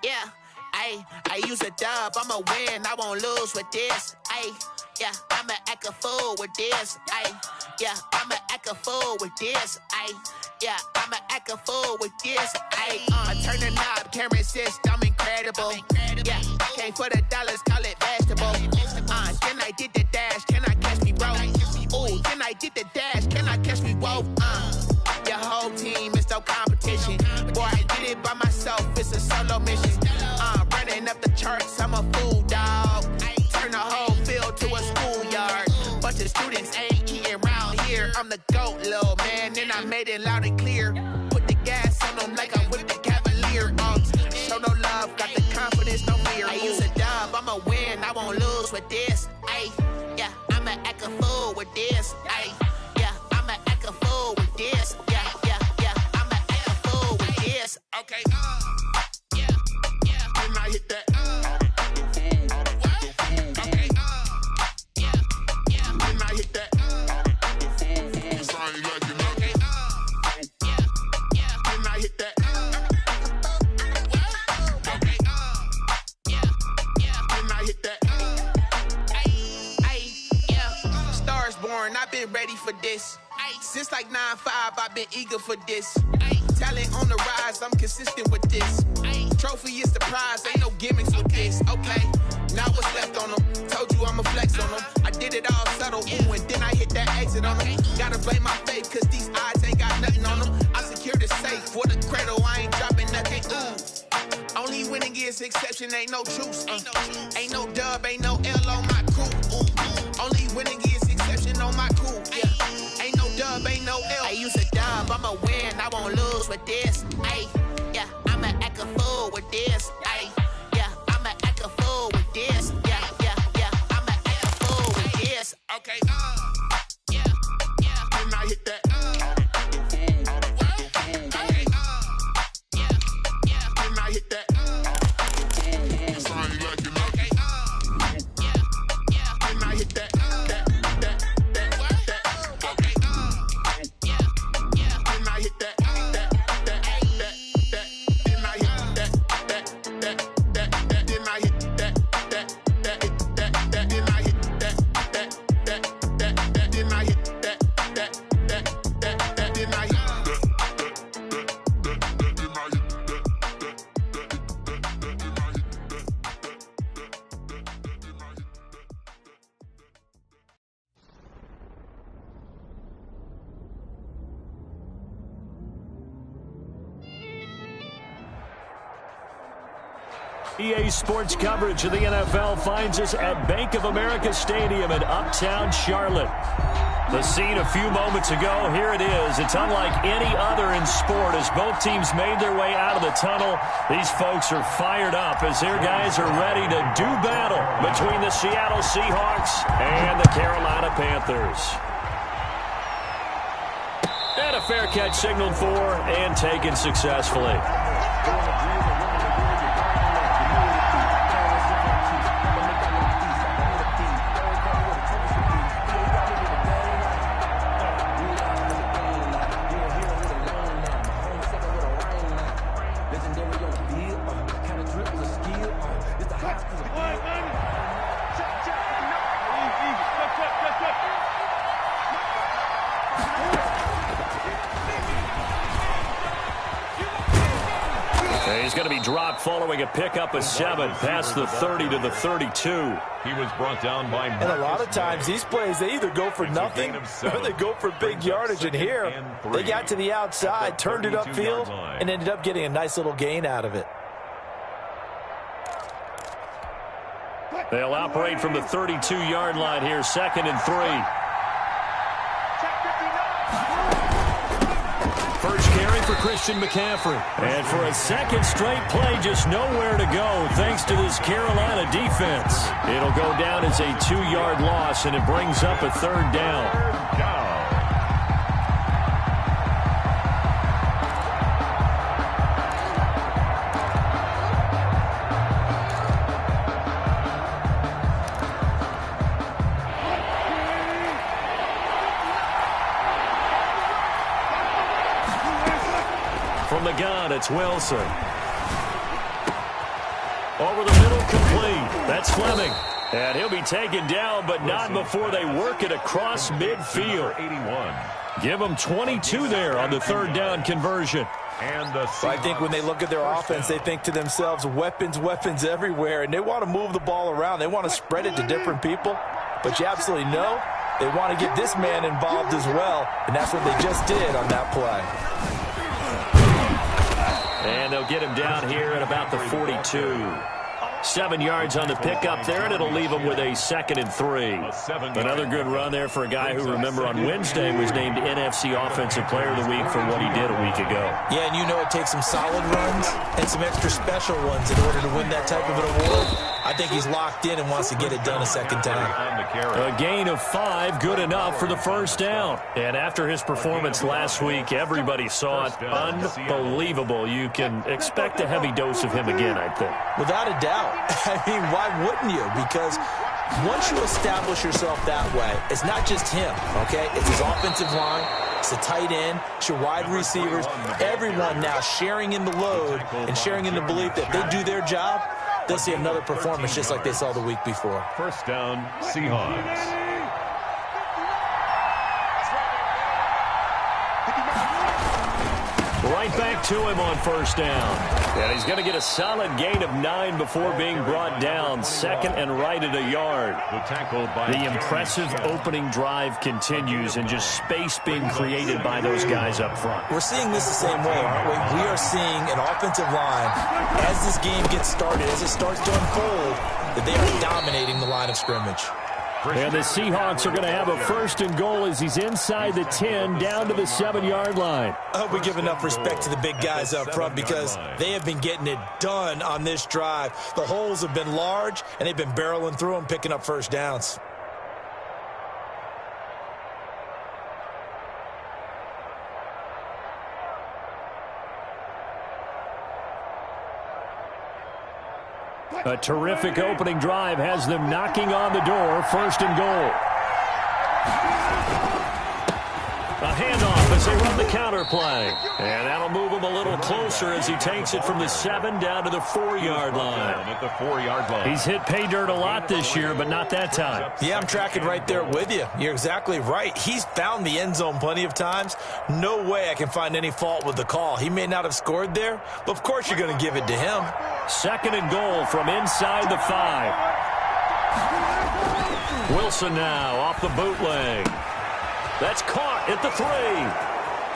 Yeah, I use a dub, I'ma win, I won't lose with this. Yeah, I'ma act a fool with this. Yeah, I'ma act a fool with this. Yeah, I'ma act a fool with this. I turn the knob, can't resist, I'm incredible. Yeah, came for the dollars, call it vegetable. Then I did the dash, can I catch me, bro? Ooh, then I did the dash, can I catch me, whoa? Your whole team is no competition. Boy, I did it by myself, it's a solo mission. Running up the charts, I'm a fool, dog. Turn the whole field to a schoolyard. Bunch of students ain't eating round here. I'm the GOAT, little man, and I made it loud and clear. Put the gas on them like I'm with the Cavalier. Show no love, got the confidence, no fear. I use a dub, I'ma win, I won't lose with this. Yeah, I'ma act a fool with this. Yeah, I'ma act a fool with this. Yeah, I'ma act a fool with this. Okay, yeah, then I hit that. Okay, yeah, then I hit that. Sorry, like you know. Okay, yeah, then I hit that. Okay, yeah, then I hit that. Yeah, stars born, I've been ready for this. Since like 9-5, I've been eager for this. Talent on the rise, I'm consistent with this. Trophy is the prize, ain't no gimmicks with this. Okay, now what's left on them? Told you I'ma flex on them. I did it all subtle, ooh, and then I hit that exit on them. Gotta blame my faith, cause these odds ain't got nothing on them. I secured the safe for the cradle, I ain't dropping nothing, ooh. Only winning is exception, ain't no truce. Ain't no dub, ain't no L on my crew. Ooh. Only winning is exception on my crew. Yeah, ain't no dub, ain't no L. I use a dub, I'ma win, I won't lose with this. Yeah, I'ma act a fool with this. Yeah, I'ma act a fool with this. Yeah, I'ma act a fool with this. Okay, yeah, then I hit that. Okay, yeah, then I hit that. Sorry, like you know. Okay, yeah, then I hit that. Okay, yeah, then I hit that. EA Sports coverage of the NFL finds us at Bank of America Stadium in Uptown Charlotte. The scene a few moments ago, here it is. It's unlike any other in sport as both teams made their way out of the tunnel. These folks are fired up as their guys are ready to do battle between the Seattle Seahawks and the Carolina Panthers. And a fair catch signaled for and taken successfully. He's going to be dropped following a pickup of 7 past the 30 to the 32. He was brought down by And a lot of times these plays, they either go for nothing or they go for big yardage. And here, they got to the outside, turned it upfield, and ended up getting a nice little gain out of it. They'll operate from the 32-yard line here, 2nd and 3. First carry for Christian McCaffrey. And for a second straight play, just nowhere to go thanks to this Carolina defense. It'll go down as a 2-yard loss, and it brings up a 3rd down. From the gun, it's Wilson. Over the middle, complete. That's Fleming. And he'll be taken down, but not before they work it across midfield. 81. Give them 22 there on the third down conversion. And I think when they look at their offense, they think to themselves, weapons, weapons everywhere, and they want to move the ball around. They want to spread it to different people, but you absolutely know they want to get this man involved as well, and that's what they just did on that play. And they'll get him down here at about the 42. 7 yards on the pickup there, and it'll leave him with a 2nd and 3. Another good run there for a guy who, remember, on Wednesday was named NFC Offensive Player of the Week for what he did a week ago. Yeah, and you know it takes some solid runs and some extra special ones in order to win that type of an award. I think he's locked in and wants to get it done a second time. A gain of 5, good enough for the first down. And after his performance last week, everybody saw it. Unbelievable. You can expect a heavy dose of him again, I think. Without a doubt. I mean, why wouldn't you? Because once you establish yourself that way, it's not just him, okay? It's his offensive line, it's the tight end, it's your wide receivers, everyone now sharing in the load and sharing in the belief that if they do their job, they'll see another performance just like they saw the week before. First down, Seahawks. Right back to him on first down. And he's going to get a solid gain of 9 before being brought down. 2nd and right at a yard. The impressive opening drive continues, and just space being created by those guys up front. We're seeing this the same way, aren't we? We are seeing an offensive line, as this game gets started, as it starts to unfold, that they are dominating the line of scrimmage. And the Seahawks are going to have a 1st and goal as he's inside the 10, down to the 7-yard line. I hope we give enough respect to the big guys up front because they have been getting it done on this drive. The holes have been large, and they've been barreling through them, picking up first downs. A terrific opening drive has them knocking on the door. 1st and goal. A handoff as they run the counter play. And that'll move him a little closer as he takes it from the 7 down to the 4-yard line. At the 4-yard line. He's hit pay dirt a lot this year, but not that time. Yeah, I'm tracking right there with you. You're exactly right. He's found the end zone plenty of times. No way I can find any fault with the call. He may not have scored there, but of course you're going to give it to him. 2nd and goal from inside the 5. Wilson now off the bootleg. That's caught at the 3.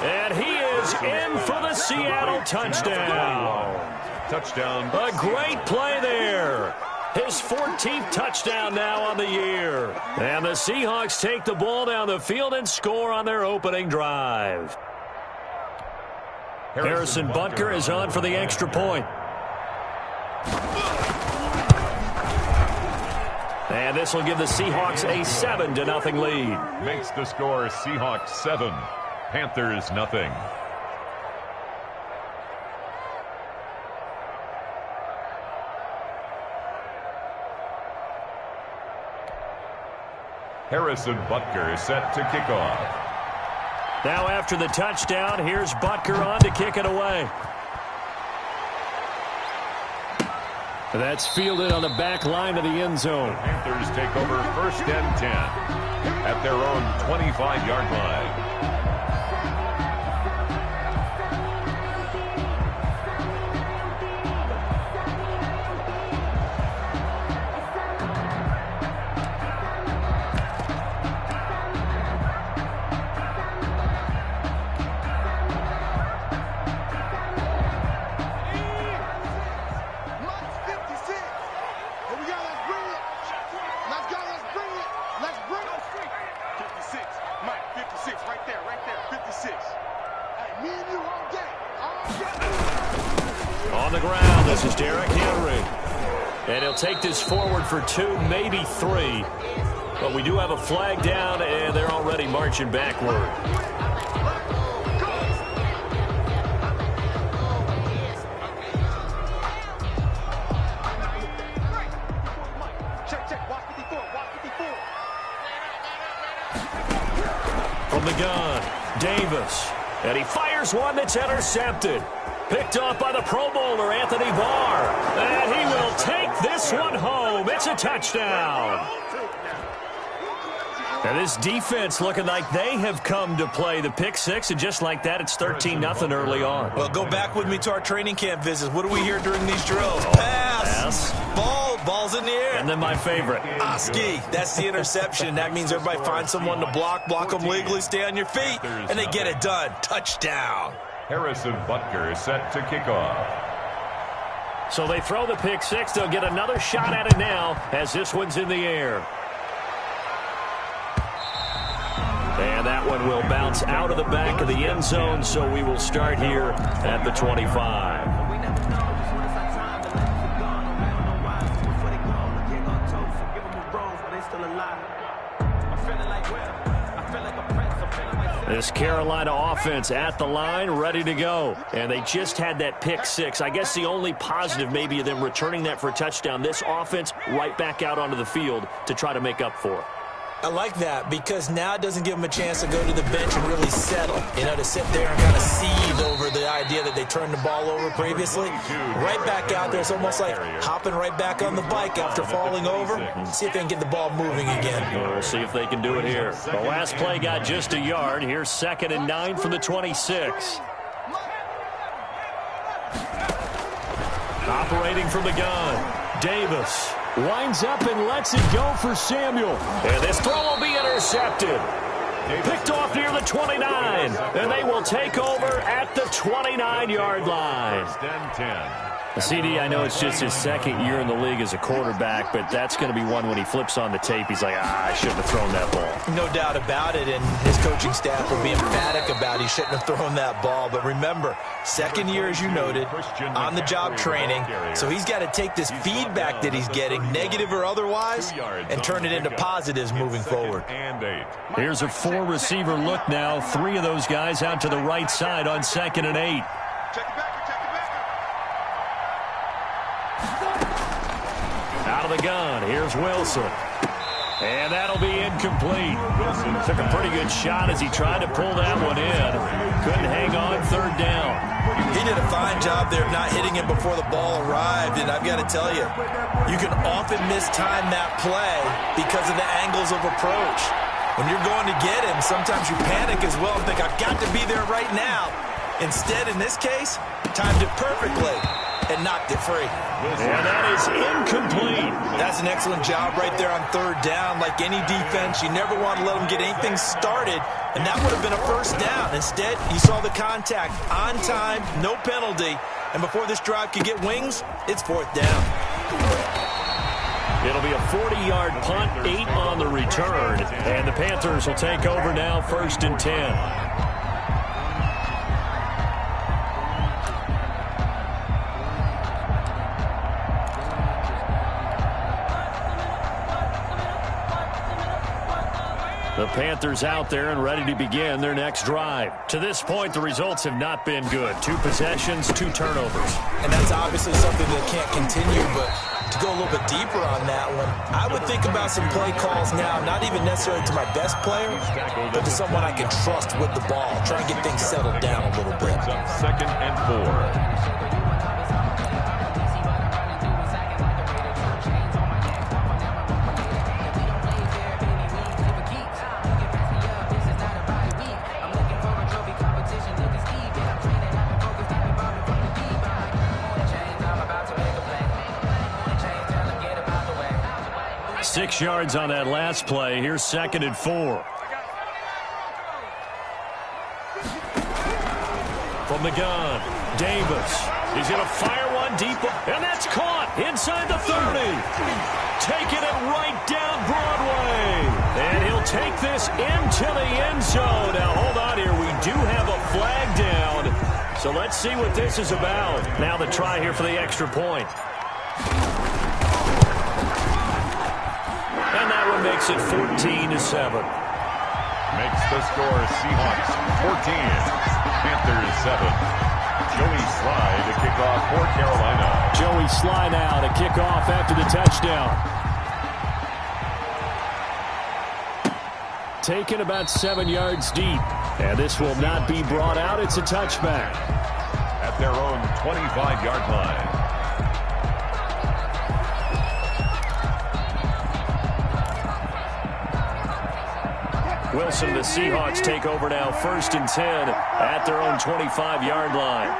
And he is in for the Seattle touchdown. Touchdown. A great play there. His 14th touchdown now on the year. And the Seahawks take the ball down the field and score on their opening drive. Harrison Butker is on for the extra point. And this will give the Seahawks a 7-0 lead. Makes the score Seahawks 7, Panthers nothing. Harrison Butker is set to kick off. Now after the touchdown, here's Butker on to kick it away. That's fielded on the back line of the end zone. Panthers take over 1st and 10 at their own 25-yard line. On the ground, this is Derrick Henry. And he'll take this forward for 2, maybe 3. But we do have a flag down, and they're already marching backward. From the gun, Davis. And he fires one that's intercepted. Picked off by the Pro Bowler, Anthony Barr. And he will take this one home. It's a touchdown. And this defense looking like they have come to play the pick six, and just like that, it's 13-0 early on. Well, go back with me to our training camp visits. What do we hear during these drills? Pass. Ball's in the air. And then my favorite. Oski, that's the interception. That means everybody finds someone to block them legally, stay on your feet, and they get it done. Touchdown. Harrison Butker is set to kick off. So they throw the pick six. They'll get another shot at it now as this one's in the air. And that one will bounce out of the back of the end zone, so we will start here at the 25. This Carolina offense at the line, ready to go. And they just had that pick six. I guess the only positive maybe of them returning that for a touchdown. This offense right back out onto the field to try to make up for it. I like that because now it doesn't give them a chance to go to the bench and really settle. You know, to sit there and kind of seethe over the idea that they turned the ball over previously. Right back out there, it's almost like hopping right back on the bike after falling over. See if they can get the ball moving again. We'll see if they can do it here. The last play got just a yard. Here's 2nd and 9 from the 26. Operating from the gun, Davis. Winds up and lets it go for Samuel. And this throw will be intercepted. Picked off near the 29. And they will take over at the 29-yard line. CD, I know it's just his 2nd year in the league as a quarterback, but that's going to be one when he flips on the tape. He's like, I shouldn't have thrown that ball. No doubt about it, and his coaching staff will be emphatic about he shouldn't have thrown that ball. But remember, 2nd year, as you noted, on-the-job training, so he's got to take this feedback that he's getting, negative or otherwise, and turn it into positives moving forward. Here's a 4-receiver look now. 3 of those guys out to the right side on 2nd and 8. Out of the gun, here's Wilson. And that'll be incomplete. Took a pretty good shot as he tried to pull that one in. Couldn't hang on 3rd down. He did a fine job there of not hitting him before the ball arrived, and I've got to tell you, you can often mistime that play because of the angles of approach. When you're going to get him, sometimes you panic as well and think, I've got to be there right now. Instead, in this case, timed it perfectly and knocked it free. And that is incomplete. That's an excellent job right there on 3rd down. Like any defense, you never want to let them get anything started, and that would have been a 1st down. Instead, you saw the contact on time, no penalty, and before this drive could get wings, it's 4th down. It'll be a 40-yard punt, 8 on the return, and the Panthers will take over now, 1st and 10. The Panthers out there and ready to begin their next drive. To this point, the results have not been good. 2 possessions, 2 turnovers. And that's obviously something that can't continue, but to go a little bit deeper on that one, I would think about some play calls now, not even necessarily to my best player, but to someone I can trust with the ball, try and get things settled down a little bit. 2nd and 4. 6 yards on that last play. Here's 2nd and 4. From the gun, Davis. He's going to fire one deep, and that's caught inside the 30. Taking it right down Broadway. And he'll take this into the end zone. Now, hold on here. We do have a flag down. So let's see what this is about. Now the try here for the extra point. And that one makes it 14-7. Makes the score Seahawks 14, Panthers 7. Joey Sly to kick off for Carolina. Joey Sly now to kick off after the touchdown. Taken about 7 yards deep. And this will not be brought out. It's a touchback. at their own 25-yard line. Wilson, the Seahawks take over now, 1st and 10 at their own 25-yard line.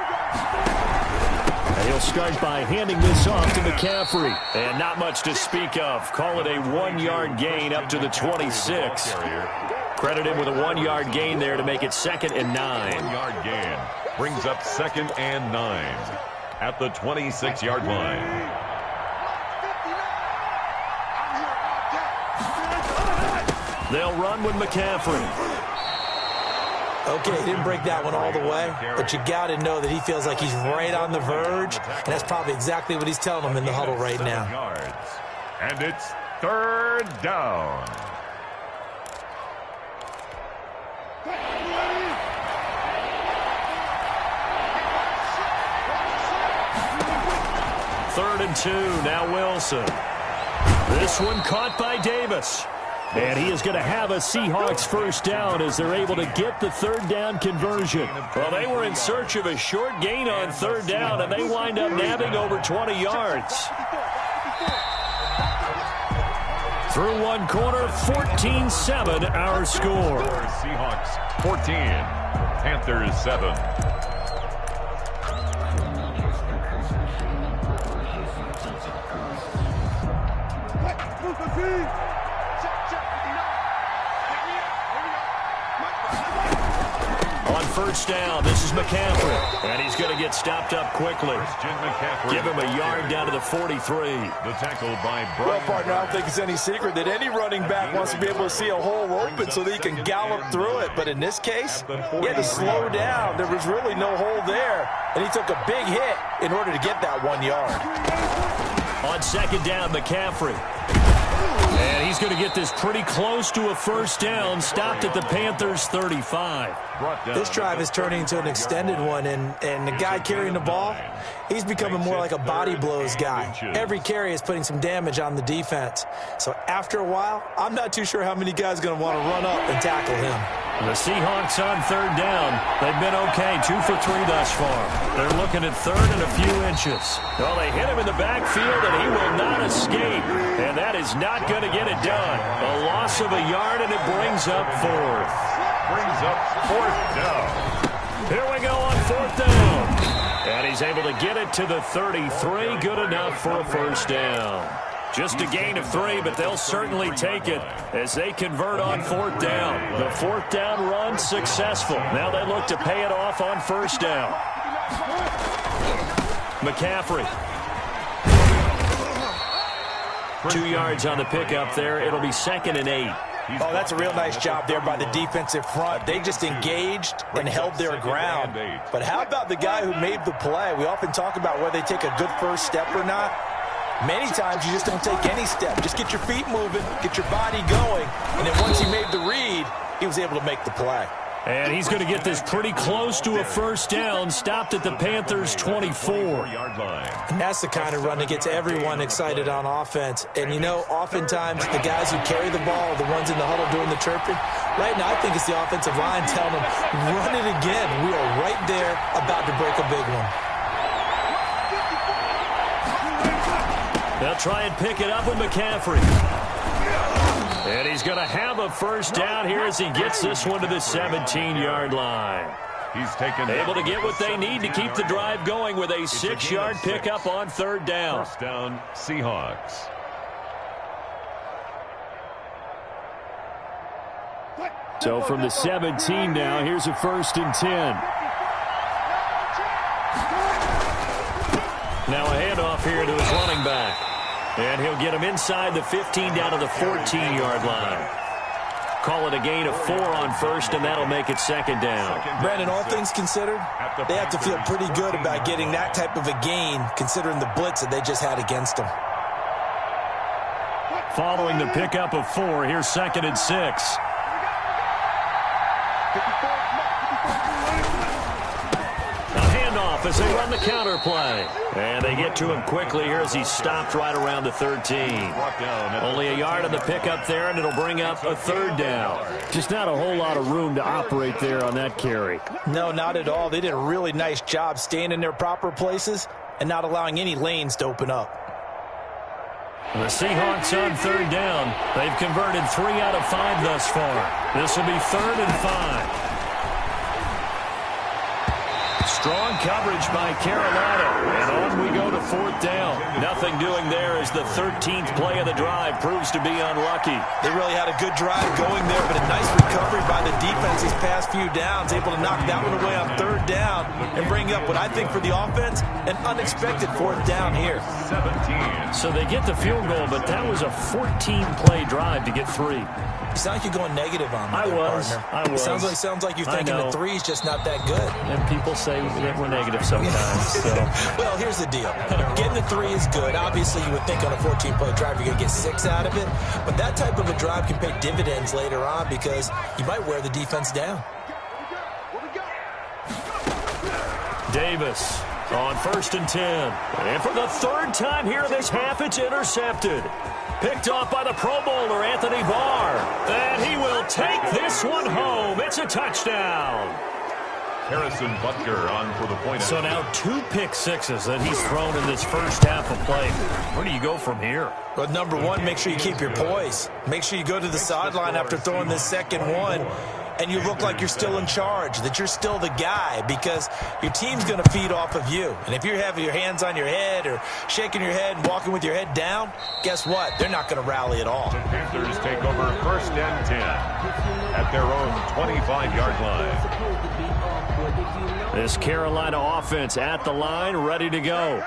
And he'll start by handing this off to McCaffrey. And not much to speak of. Call it a 1-yard gain up to the 26. Credit him with a 1-yard gain there to make it 2nd and 9. 1-yard gain brings up 2nd and 9 at the 26-yard line. They'll run with McCaffrey. Okay, he didn't break that one all the way, but you got to know that he feels like he's right on the verge, and that's probably exactly what he's telling them in the huddle right now. And it's 3rd down. Third and 2, now Wilson. This one caught by Davis. And he is going to have a Seahawks 1st down as they're able to get the 3rd down conversion. Well, they were in search of a short gain on 3rd down, and they wind up nabbing over 20 yards. Through one quarter, 14-7 our score. Seahawks 14, Panthers 7. On 1st down, this is McCaffrey. And he's going to get stopped up quickly. Give him a yard down to the 43. The tackle by Brian. Well, partner, I don't think it's any secret that any running back wants to be able to see a hole open so that he can gallop through it. But in this case, he had to slow down. There was really no hole there. And he took a big hit in order to get that 1 yard. On 2nd down, McCaffrey. And he's going to get this pretty close to a 1st down, stopped at the Panthers' 35. This drive is turning into an extended one, and the guy carrying the ball, he's becoming more like a body blows guy. Every carry is putting some damage on the defense. So after a while, I'm not too sure how many guys are going to want to run up and tackle him. The Seahawks on 3rd down. They've been okay, 2 for 3 thus far. They're looking at 3rd and a few inches. Well, they hit him in the backfield, and he will not escape. And that is not going to get it done. A loss of a yard, and it brings up 4th. Brings up 4th down. Here we go on 4th down. And he's able to get it to the 33. Good enough for a 1st down. Just a gain of 3, but they'll certainly take it as they convert on 4th down. The 4th down run successful. Now they look to pay it off on 1st down. McCaffrey. 2 yards on the pickup there. It'll be 2nd and 8. Oh, that's a real nice job there by the defensive front. They just engaged and held their ground. But how about the guy who made the play? We often talk about whether they take a good first step or not. Many times you just don't take any step. Just get your feet moving, get your body going, and then once he made the read, he was able to make the play. And he's going to get this pretty close to a 1st down, stopped at the Panthers' 24. And that's the kind of run that gets everyone excited on offense. And, you know, oftentimes the guys who carry the ball are the ones in the huddle doing the chirping. Right now, I think it's the offensive line telling them, run it again. We are right there about to break a big one. They'll try and pick it up with McCaffrey. And he's going to have a 1st down here as he gets this one to the 17-yard line. He's able to get what they need to keep the drive going with a 6-yard pickup on 3rd down. 1st down, Seahawks. So from the 17 now, here's a 1st and 10. Now a handoff here to his running back. And he'll get him inside the 15 down to the 14-yard line. Call it a gain of 4 on 1st, and that'll make it 2nd down. Brandon, all things considered, they have to feel pretty good about getting that type of a gain, considering the blitz that they just had against them. Following the pickup of 4, here's 2nd and 6. A handoff off as they run the counter play. And they get to him quickly here as he stopped right around the 13. Only a yard on the pickup there, and it'll bring up a third down. Just not a whole lot of room to operate there on that carry. No, not at all. They did a really nice job staying in their proper places and not allowing any lanes to open up. The Seahawks on third down. They've converted 3 out of 5 thus far. This will be 3rd and 5. Strong coverage by Carolina. And on we go to 4th down. Nothing doing there as the 13th play of the drive proves to be unlucky. They really had a good drive going there, but a nice recovery by the defense these past few downs, able to knock that one away on 3rd down and bring up what I think for the offense, an unexpected 4th down here. 17. So they get the field goal, but that was a 14-play drive to get 3. You sound like you're going negative on me, I was. Sounds like you're thinking the 3's just not that good. And people say that we're negative sometimes. So. Well, here's the deal. Getting the 3 is good. Obviously, you would think on a 14-play drive you're going to get 6 out of it. But that type of a drive can pay dividends later on because you might wear the defense down. Davis on 1st and 10. And for the 3rd time here this half, it's intercepted. Picked off by the Pro Bowler, Anthony Barr. And he will take this one home. It's a touchdown. Harrison Butker on for the point. So now 2 pick sixes that he's thrown in this first half of play. Where do you go from here? Well, number one, make sure you keep your poise. Make sure you go to the sideline after throwing this second one, and you look like you're still in charge, that you're still the guy, because your team's going to feed off of you. And if you're having your hands on your head or shaking your head and walking with your head down, guess what? They're not going to rally at all. The Panthers take over 1st and 10 at their own 25-yard line. This Carolina offense at the line, ready to go.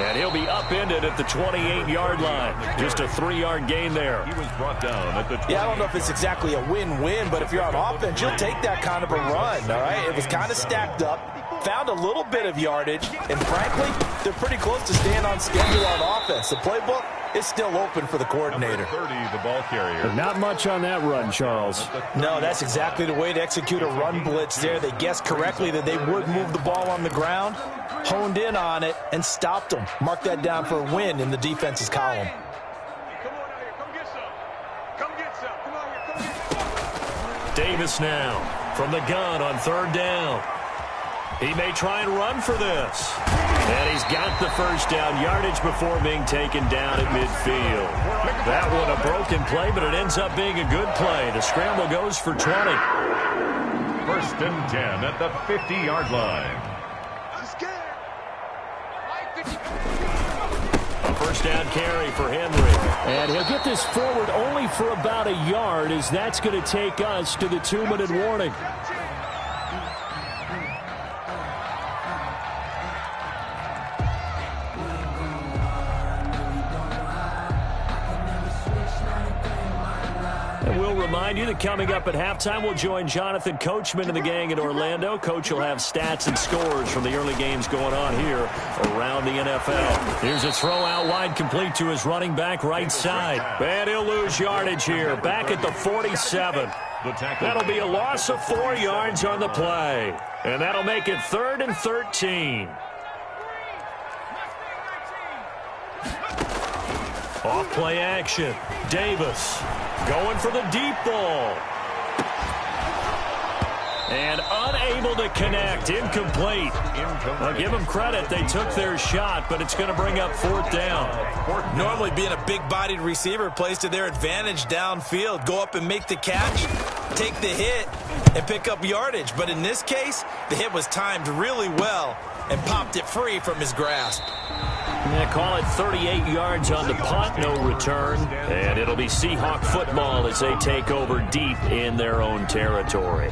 And he'll be upended at the 28-yard line. Just a 3-yard gain there. He was brought down at the 20. Yeah, I don't know if it's exactly a win-win, but if you're on offense, you'll take that kind of a run, all right? It was kind of stacked up, found a little bit of yardage, and frankly, they're pretty close to staying on schedule on offense. The playbook is still open for the coordinator. Number 30, the ball carrier. But not much on that run, Charles. No, that's exactly the way to execute a run blitz there. They guessed correctly that they would move the ball on the ground, honed in on it, and stopped them. Mark that down for a win in the defense's column. Davis now from the gun on 3rd down. He may try and run for this. And he's got the first down yardage before being taken down at midfield. That one a broken play, but it ends up being a good play. The scramble goes for 20. 1st and 10 at the 50-yard line. A first down carry for Henry. And he'll get this forward only for about a yard, as that's going to take us to the 2-minute warning. And we'll remind you that coming up at halftime, we'll join Jonathan Coachman and the gang in Orlando. Coach will have stats and scores from the early games going on here around the NFL. Here's a throw out wide, complete to his running back right side. And he'll lose yardage here, back at the 47. That'll be a loss of 4 yards on the play. And that'll make it 3rd and 13. Off play action. Davis going for the deep ball. And unable to connect. Incomplete. I'll give them credit. They took their shot, but it's going to bring up 4th down. Normally being a big-bodied receiver plays to their advantage downfield. Go up and make the catch, take the hit, and pick up yardage. But in this case, the hit was timed really well and popped it free from his grasp. Yeah, call it 38 yards on the punt, no return. And it'll be Seahawk football as they take over deep in their own territory.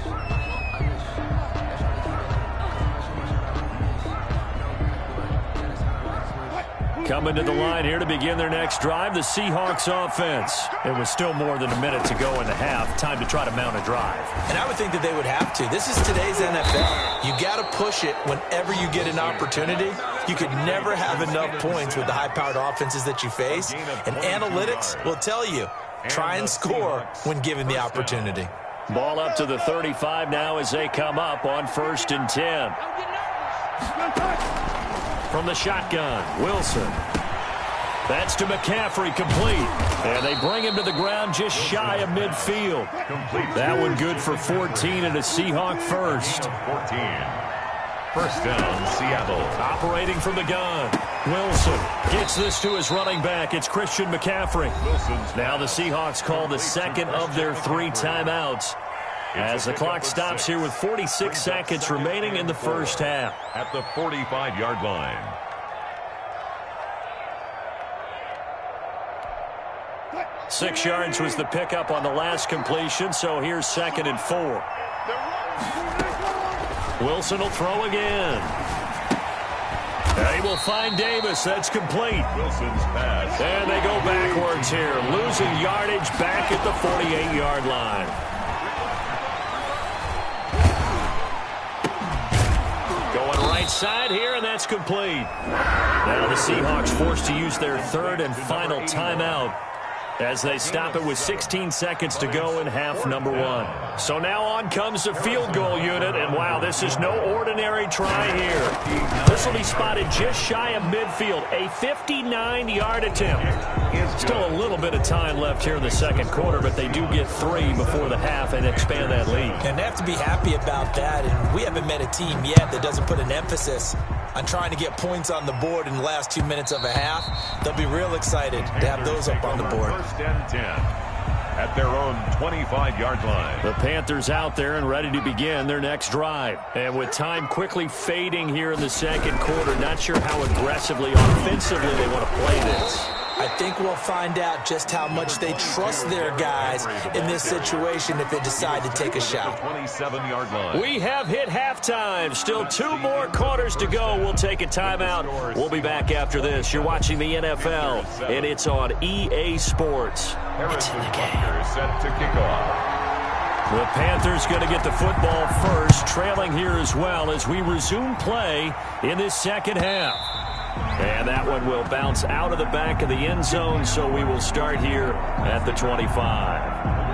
Coming to the line here to begin their next drive, the Seahawks offense. It was still more than a minute to go in the half. Time to try to mount a drive. And I would think that they would have to. This is today's NFL. You got to push it whenever you get an opportunity. You could never have enough points with the high-powered offenses that you face. And analytics will tell you, try and score when given the opportunity. Ball up to the 35 now as they come up on 1st and 10. From the shotgun, Wilson. That's to McCaffrey, complete. And they bring him to the ground just shy of midfield. That one good for 14 and a Seahawk first. 14. First down, Seattle. Operating from the gun. Wilson gets this to his running back. It's Christian McCaffrey. Now the Seahawks call the second of their 3 timeouts as the clock stops here with 46 seconds remaining in the first half. At the 45-yard line. Six yards was the pickup on the last completion, so here's 2nd and 4. Wilson will throw again. They will find Davis. That's complete. Wilson's pass. And they go backwards here, losing yardage back at the 48-yard line. Going right side here, and that's complete. Now the Seahawks forced to use their 3rd and final timeout as they stop it with 16 seconds to go in half number 1. So now on comes the field goal unit, and wow, this is no ordinary try here. This will be spotted just shy of midfield, a 59-yard attempt. Still a little bit of time left here in the second quarter, but they do get 3 before the half and expand that lead. And they have to be happy about that, and we haven't met a team yet that doesn't put an emphasis on trying to get points on the board in the last 2 minutes of a half. They'll be real excited to have those up on the board. 1st and 10 at their own 25-yard line. The Panthers out there and ready to begin their next drive. And with time quickly fading here in the second quarter, not sure how aggressively, offensively they want to play this. I think we'll find out just how much they trust their guys in this situation if they decide to take a shot. 27-yard line. We have hit halftime. Still 2 more quarters to go. We'll take a timeout. We'll be back after this. You're watching the NFL, and it's on EA Sports. It's in the game. Set to kick off. The Panthers going to get the football first, trailing here as well as we resume play in this second half. And that one will bounce out of the back of the end zone, so we will start here at the 25.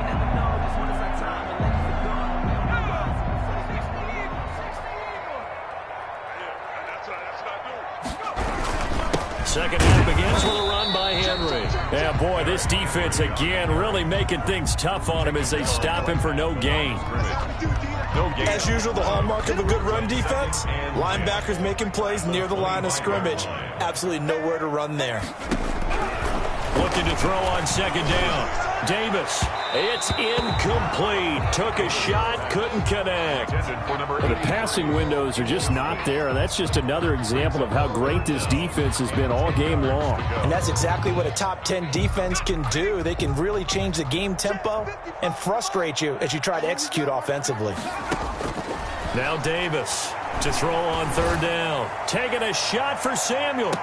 Second half begins with a run by Henry. Yeah, boy, this defense again really making things tough on him as they stop him for no gain. As usual, the hallmark of a good run defense, linebackers making plays near the line of scrimmage. Absolutely nowhere to run there. Looking to throw on second down. Davis, it's incomplete. Took a shot, couldn't connect. The passing windows are just not there. That's just another example of how great this defense has been all game long. And that's exactly what a top 10 defense can do. They can really change the game tempo and frustrate you as you try to execute offensively. Now Davis to throw on third down. Taking a shot for Samuel.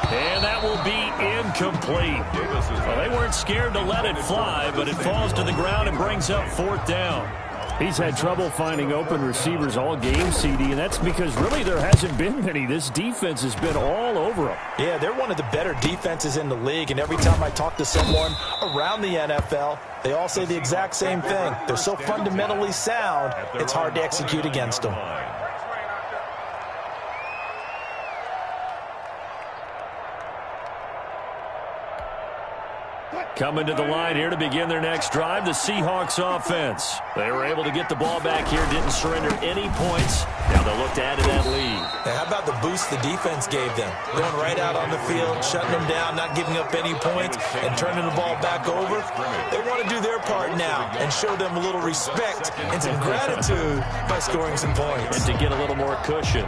And that will be incomplete. Well, they weren't scared to let it fly, but it falls to the ground and brings up 4th down. He's had trouble finding open receivers all game, CD, and that's because really there hasn't been many. This defense has been all over him. Yeah, they're one of the better defenses in the league, and every time I talk to someone around the NFL, they all say the exact same thing. They're so fundamentally sound, it's hard to execute against them. Coming to the line here to begin their next drive, the Seahawks offense. They were able to get the ball back here, didn't surrender any points. Now they'll look to add to that lead. Now, how about the boost the defense gave them? Going right out on the field, shutting them down, not giving up any points, and turning the ball back over. They want to do their part now and show them a little respect and some gratitude by scoring some points. And to get a little more cushion.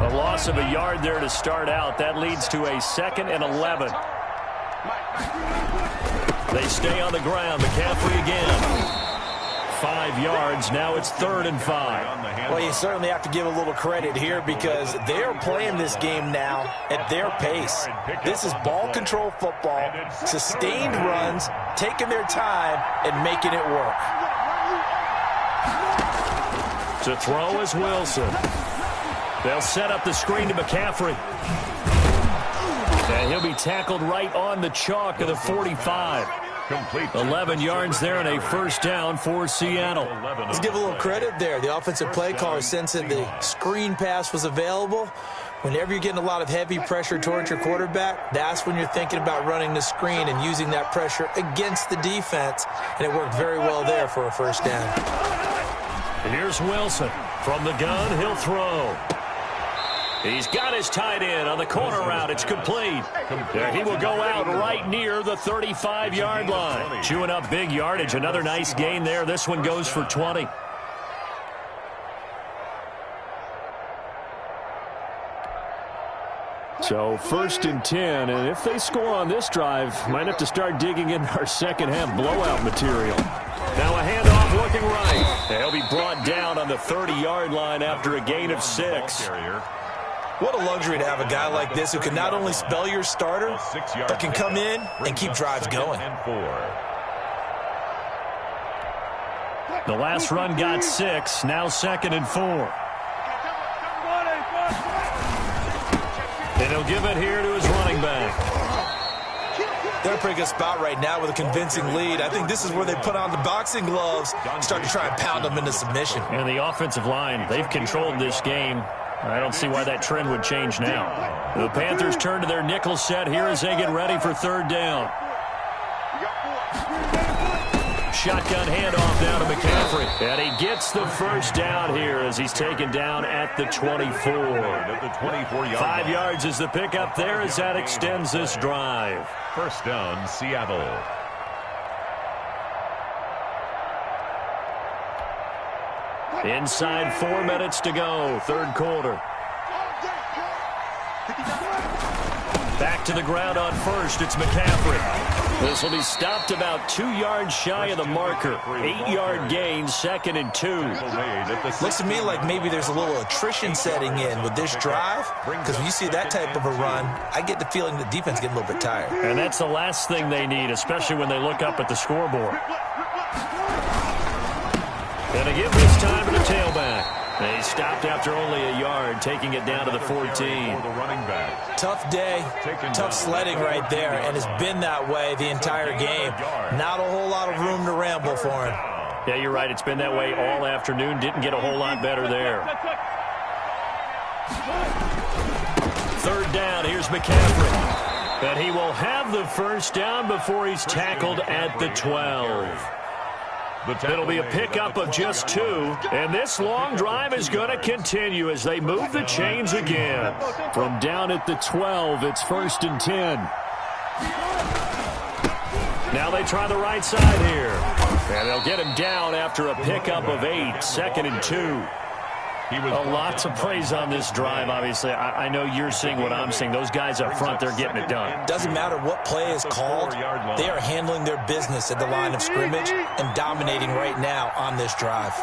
A loss of a yard there to start out. That leads to a 2nd and 11. They stay on the ground. McCaffrey again. 5 yards. Now it's 3rd and 5. Well, you certainly have to give a little credit here because they are playing this game now at their pace. This is ball control football, sustained runs, taking their time and making it work. To throw is Wilson. They'll set up the screen to McCaffrey. And he'll be tackled right on the chalk of the 45. Complete. 11 yards there and a first down for Seattle. Let's give a little credit there. The offensive play caller sensed that the screen pass was available. Whenever you're getting a lot of heavy pressure towards your quarterback, that's when you're thinking about running the screen and using that pressure against the defense. And it worked very well there for a first down. Here's Wilson. From the gun, he'll throw. He's got his tight end on the corner route. It's complete. He will go out right near the 35-yard line. Chewing up big yardage. Another nice gain there. This one goes for 20. So 1st and 10, and if they score on this drive, might have to start digging in our second-half blowout material. Now a handoff looking right. He'll be brought down on the 30-yard line after a gain of 6. What a luxury to have a guy like this who can not only spell your starter, but can come in and keep drives going. The last run got 6, now 2nd and 4. And he'll give it here to his running back. They're in a pretty good spot right now with a convincing lead. I think this is where they put on the boxing gloves and start to try and pound them into submission. And the offensive line, they've controlled this game. I don't see why that trend would change now. The Panthers turn to their nickel set here as they get ready for 3rd down. Shotgun handoff down to McCaffrey. And he gets the first down here as he's taken down at the 24. 5 yards is the pickup there as that extends this drive. First down, Seattle. Inside 4 minutes to go, 3rd quarter. Back to the ground on first, it's McCaffrey. This will be stopped about 2 yards shy of the marker. 8-yard gain, 2nd and 2. Looks to me like maybe there's a little attrition setting in with this drive, because when you see that type of a run, I get the feeling the defense getting a little bit tired. And that's the last thing they need, especially when they look up at the scoreboard. And to give this time to the tailback. They stopped after only a yard, taking it down to the 14. Tough day, tough sledding right there, and it's been that way the entire game. Not a whole lot of room to ramble for him. Yeah, you're right. It's been that way all afternoon. Didn't get a whole lot better there. 3rd down, here's McCaffrey. And he will have the first down before he's tackled at the 12. It'll be a pickup of just 2, and this long drive is going to continue as they move the chains again. From down at the 12, it's 1st and 10. Now they try the right side here, and they'll get him down after a pickup of 8, 2nd and 2. Lots of praise on this drive, obviously. I know you're seeing what I'm seeing. Those guys up front, they're getting it done. Doesn't matter what play is called. They are handling their business at the line of scrimmage and dominating right now on this drive.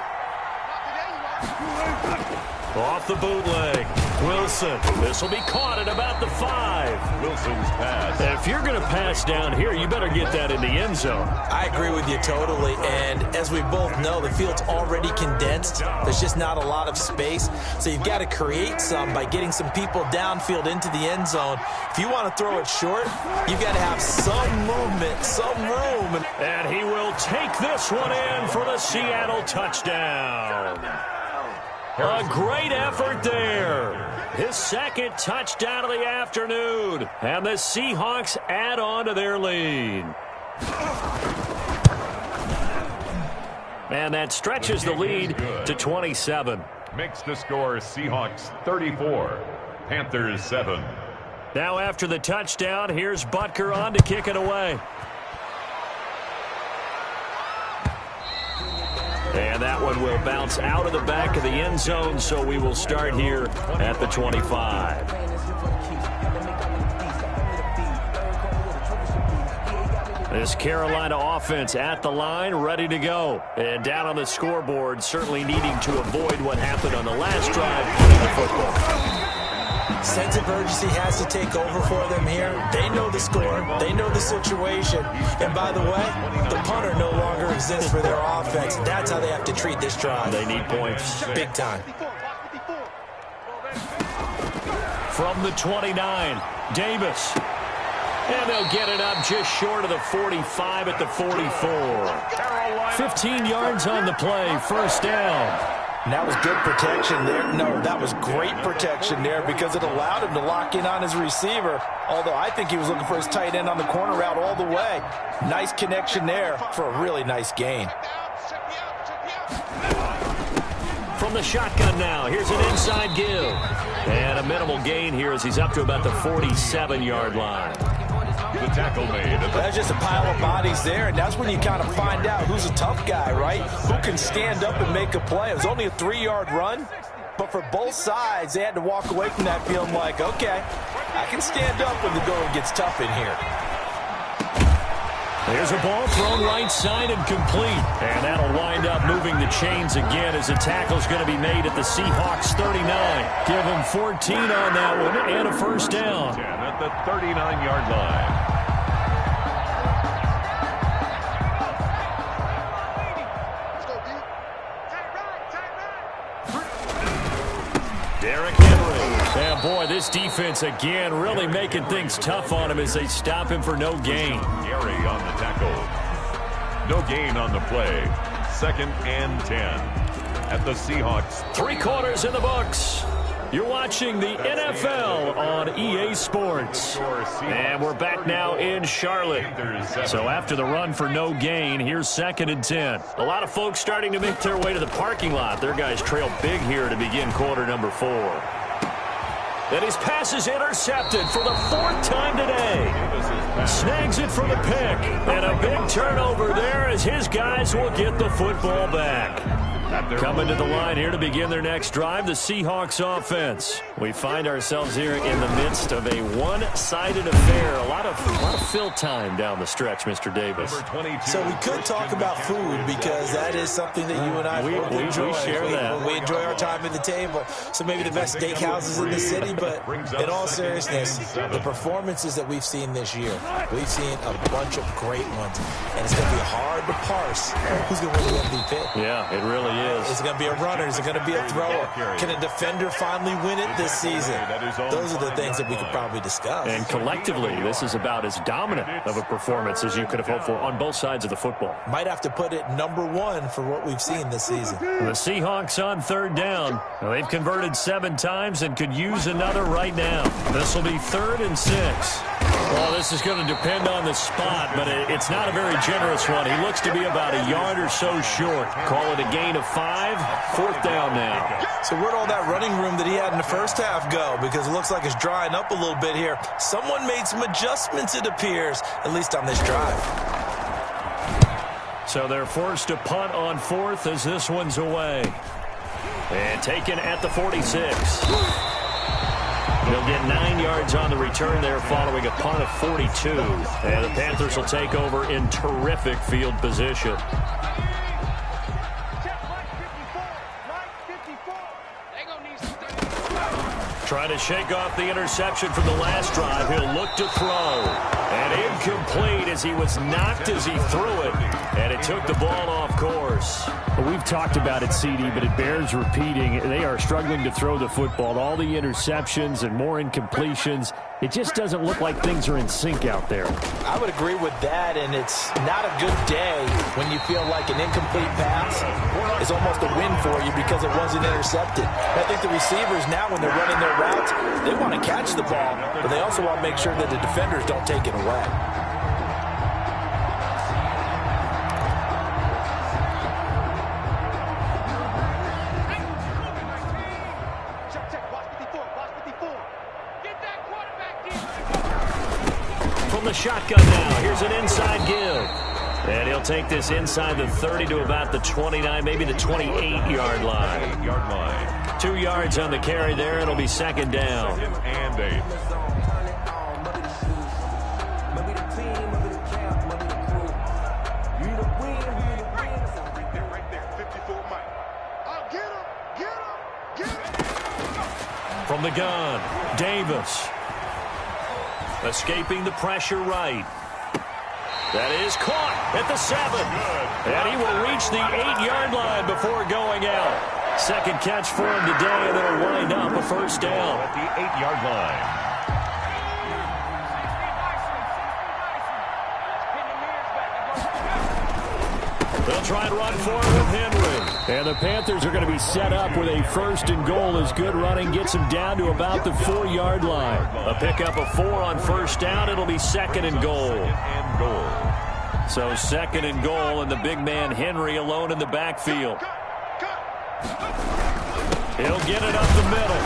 Off the bootleg. Wilson. This will be caught at about the 5. Wilson's pass. And if you're going to pass down here, you better get that in the end zone. I agree with you totally. And as we both know, the field's already condensed. There's just not a lot of space. So you've got to create some by getting some people downfield into the end zone. If you want to throw it short, you've got to have some movement, some room. And he will take this one in for the Seattle touchdown. A great effort there. His 2nd touchdown of the afternoon. And the Seahawks add on to their lead. And that stretches the lead to 27. Makes the score Seahawks 34, Panthers 7. Now after the touchdown, here's Butker on to kick it away. And that one will bounce out of the back of the end zone, so we will start here at the 25. This Carolina offense at the line, ready to go. And down on the scoreboard, certainly needing to avoid what happened on the last drive of the football. Sense of urgency has to take over for them here. They know the score. They know the situation. And by the way, the punter no longer exists for their offense. That's how they have to treat this drive. They need points. Big time. From the 29, Davis. And they'll get it up just short of the 45 at the 44. 15 yards on the play, first down. And that was good protection there. No, that was great protection there because it allowed him to lock in on his receiver. Although I think he was looking for his tight end on the corner route all the way. Nice connection there for a really nice gain. From the shotgun now, here's an inside give. And a minimal gain here as he's up to about the 47-yard line. The tackle made. That's just a pile of bodies there, and that's when you kind of find out who's a tough guy, right? Who can stand up and make a play. It was only a 3-yard run, but for both sides, they had to walk away from that feeling like, okay, I can stand up when the going gets tough in here. There's a ball thrown right side and complete. And that'll wind up moving the chains again as the tackle's going to be made at the Seahawks 39. Give them 14 on that one and a first down. 10 at the 39-yard line. Derrick Henry. And boy, this defense again really making things tough on him as they stop him for no gain. Gary on the tackle. No gain on the play. 2nd and 10 at the Seahawks. 3 quarters in the books. You're watching the NFL on EA Sports. And we're back now in Charlotte. So after the run for no gain, here's 2nd and 10. A lot of folks starting to make their way to the parking lot. Their guys trail big here to begin quarter number 4. And his pass is intercepted for the 4th time today. Snags it for the pick. And a big turnover there as his guys will get the football back. Coming to the line here to begin their next drive, the Seahawks offense. We find ourselves here in the midst of a one-sided affair. A lot of fill time down the stretch, Mr. Davis. So we could talk about food because that is something that you and I enjoy. We share that. We enjoy our time at the table. So maybe the best steakhouses in the city, but in all seriousness, the performances that we've seen this year, we've seen a bunch of great ones. And it's going to be hard to parse who's going to win the MVP. Yeah, it really is. Is it going to be a runner? Is it going to be a thrower? Can a defender finally win it this season? Those are the things that we could probably discuss. And collectively, this is about as dominant of a performance as you could have hoped for on both sides of the football. Might have to put it #1 for what we've seen this season. The Seahawks on 3rd down. Well, they've converted 7 times and could use another right now. This will be 3rd and 6. Well, this is going to depend on the spot, but it's not a very generous one. He looks to be about a yard or so short. Call it a gain of 5. 4th down now. So where'd all that running room that he had in the first half go? Because it looks like it's drying up a little bit here. Someone made some adjustments, it appears, at least on this drive. So they're forced to punt on 4th as this one's away. And taken at the 46. They'll get 9 yards on the return there following a punt of 42. And the Panthers will take over in terrific field position. Trying to shake off the interception from the last drive. He'll look to throw. And incomplete as he was knocked as he threw it. And it took the ball off course. Well, we've talked about it, CD, but it bears repeating. They are struggling to throw the football. All the interceptions and more incompletions. It just doesn't look like things are in sync out there. I would agree with that, and it's not a good day when you feel like an incomplete pass is almost a win for you because it wasn't intercepted. I think the receivers now, when they're running their routes, they want to catch the ball, but they also want to make sure that the defenders don't take it away. The shotgun now. Here's an inside give. And he'll take this inside the 30 to about the 29, maybe the 28-yard line. 2 yards on the carry there. It'll be 2nd down. And 8. From the gun, Davis. Escaping the pressure right. That is caught at the 7. And he will reach the 8-yard line before going out. 2nd catch for him today, and it'll wind up a first down. At the 8-yard line. They'll try and run for it with Henry. And the Panthers are going to be set up with a 1st and goal as good running gets them down to about the 4-yard line. A pickup of 4 on 1st down. It'll be 2nd and goal. So 2nd and goal, and the big man Henry alone in the backfield. He'll get it up the middle.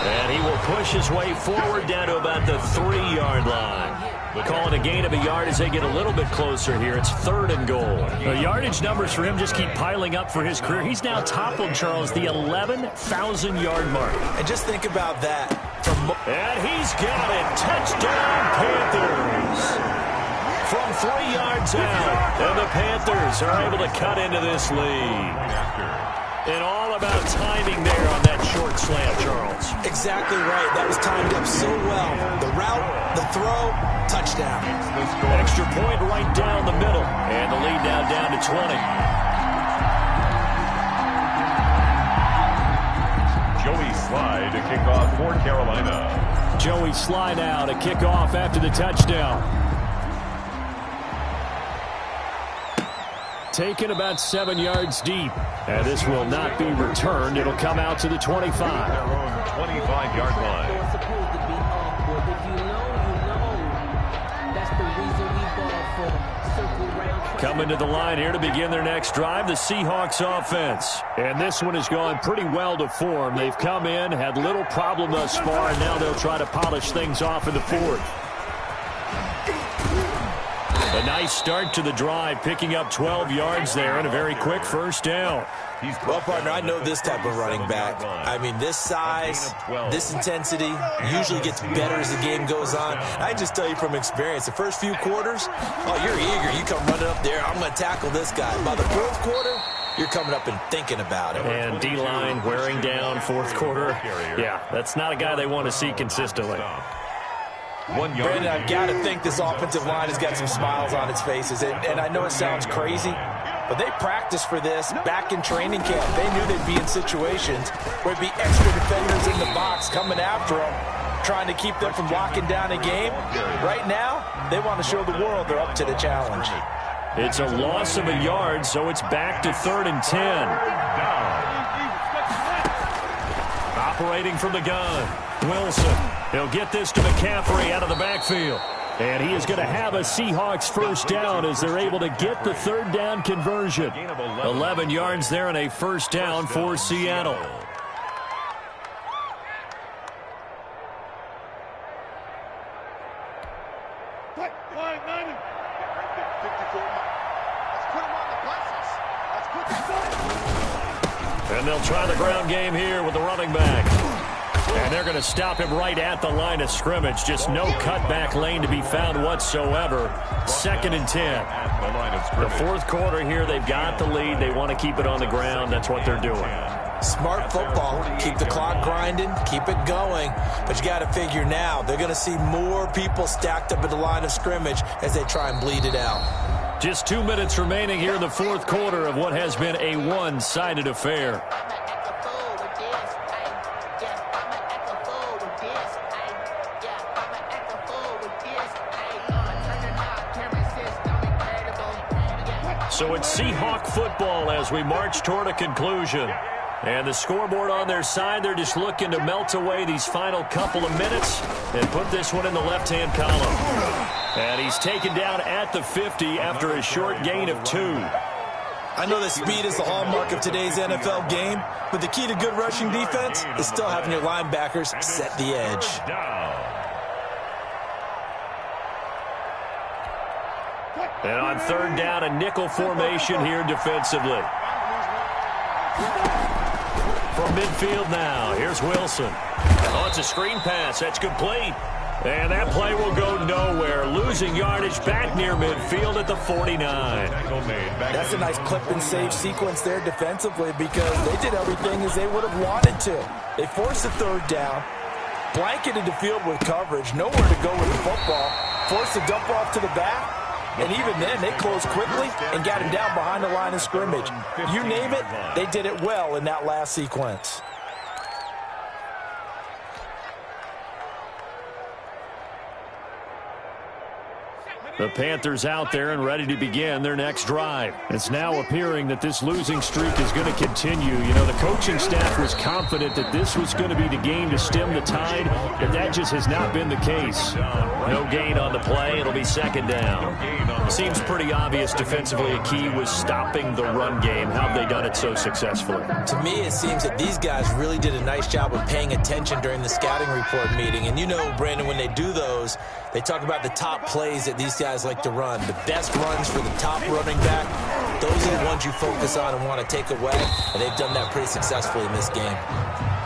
And he will push his way forward down to about the 3-yard line. Call it a gain of a yard as they get a little bit closer here. It's 3rd and goal. The yardage numbers for him just keep piling up for his career. He's now toppled, Charles, the 11,000-yard mark. And just think about that. And he's got it. Touchdown, Panthers. From 3 yards out. And the Panthers are able to cut into this lead. And all about timing there on that short slant, Charles. Exactly right. That was timed up so well. The route, the throw, touchdown. Extra point right down the middle. And the lead now down to 20. Joey Slye to kick off for Carolina. Joey Slye now to kick off after the touchdown. Taken about 7 yards deep. And this will not be returned. It'll come out to the 25. Their own 25-yard line. Coming to the line here to begin their next drive, the Seahawks offense. And this one has gone pretty well to form. They've come in, had little problem thus far, and now they'll try to polish things off in the 4th. A nice start to the drive, picking up 12 yards there and a very quick 1st down. Well, partner, I know this type of running back. I mean, this size, this intensity usually gets better as the game goes on. I just tell you from experience, the first few quarters, oh, you're eager. You come running up there, I'm going to tackle this guy. By the 4th quarter, you're coming up and thinking about it. And D-line wearing down 4th quarter. Yeah, that's not a guy they want to see consistently. Brandon, I've got to think this offensive line has got some smiles on its faces. And I know it sounds crazy, but they practiced for this back in training camp. They knew they'd be in situations where there'd be extra defenders in the box coming after them, trying to keep them from locking down a game. Right now, they want to show the world they're up to the challenge. It's a loss of a yard, so it's back to 3rd and 10. Operating from the gun, Wilson. He'll get this to McCaffrey out of the backfield. And he is going to have a Seahawks 1st down as they're able to get the 3rd down conversion. 11 yards there and a 1st down for Seattle. And they'll try the ground game here with the running back. And they're going to stop him right at the line of scrimmage. Just no cutback lane to be found whatsoever. 2nd and 10. The 4th quarter here, they've got the lead. They want to keep it on the ground. That's what they're doing. Smart football. Keep the clock grinding. Keep it going. But you got to figure now, they're going to see more people stacked up at the line of scrimmage as they try and bleed it out. Just 2 minutes remaining here in the 4th quarter of what has been a one-sided affair. So it's Seahawk football as we march toward a conclusion. And the scoreboard on their side, they're just looking to melt away these final couple of minutes and put this one in the left-hand column. And he's taken down at the 50 after a short gain of 2. I know that speed is the hallmark of today's NFL game, but the key to good rushing defense is still having your linebackers set the edge. And on 3rd down, a nickel formation here defensively. From midfield now, here's Wilson. Oh, it's a screen pass. That's complete. And that play will go nowhere. Losing yardage back near midfield at the 49. That's a nice clip and save sequence there defensively because they did everything as they would have wanted to. They forced the 3rd down, blanketed the field with coverage, nowhere to go with the football, forced the dump off to the back, and even then they closed quickly and got him down behind the line of scrimmage. You name it, they did it well in that last sequence. The Panthers out there and ready to begin their next drive. It's now appearing that this losing streak is going to continue. You know, the coaching staff was confident that this was going to be the game to stem the tide, but that just has not been the case. No gain on the play. It'll be second down. Seems pretty obvious defensively a key was stopping the run game. How have they done it so successfully? To me, it seems that these guys really did a nice job of paying attention during the scouting report meeting. And you know, Brandon, when they do those, they talk about the top plays that these guys like to run. The best runs for the top running back, those are the ones you focus on and want to take away. And they've done that pretty successfully in this game.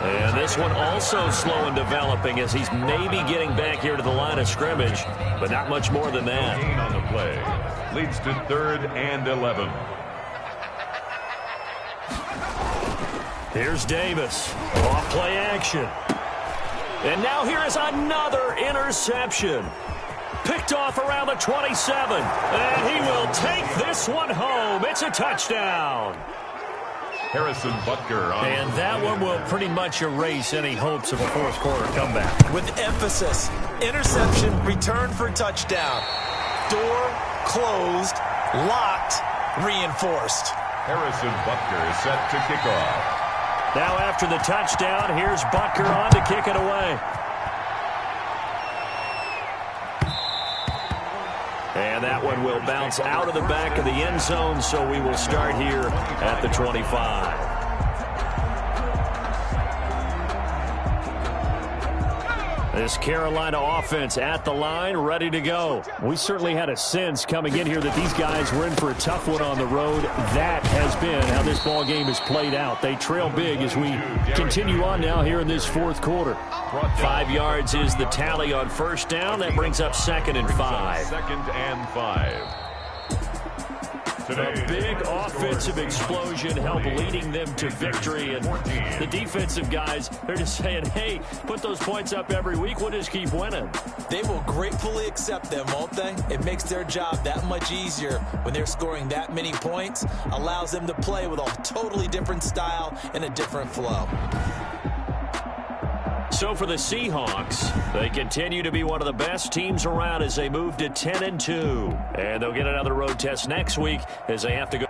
And this one also slow in developing as he's maybe getting back here to the line of scrimmage, but not much more than that. Gain on the play leads to 3rd and 11. Here's Davis. Off play action. And now here is another interception. Picked off around the 27. And he will take this one home. It's a touchdown. Harrison Butker on. And that one will pretty much erase any hopes of a fourth quarter comeback. With emphasis, interception, return for touchdown. Door closed, locked, reinforced. Harrison Butker is set to kick off. Now after the touchdown, here's Butker on to kick it away. And that one will bounce out of the back of the end zone, so we will start here at the 25. This Carolina offense at the line, ready to go. We certainly had a sense coming in here that these guys were in for a tough one on the road. That has been how this ball game has played out. They trail big as we continue on now here in this fourth quarter. 5 yards is the tally on first down. That brings up 2nd and 5. 2nd and 5. A big offensive explosion helped leading them to victory. And the defensive guys, they're just saying, hey, put those points up every week. We'll just keep winning. They will gratefully accept them, won't they? It makes their job that much easier when they're scoring that many points. Allows them to play with a totally different style and a different flow. So for the Seahawks, they continue to be one of the best teams around as they move to 10-2. And they'll get another road test next week as they have to go.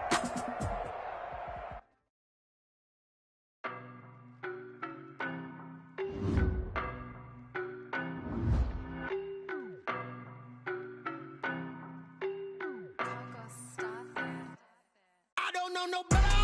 I don't know nobody.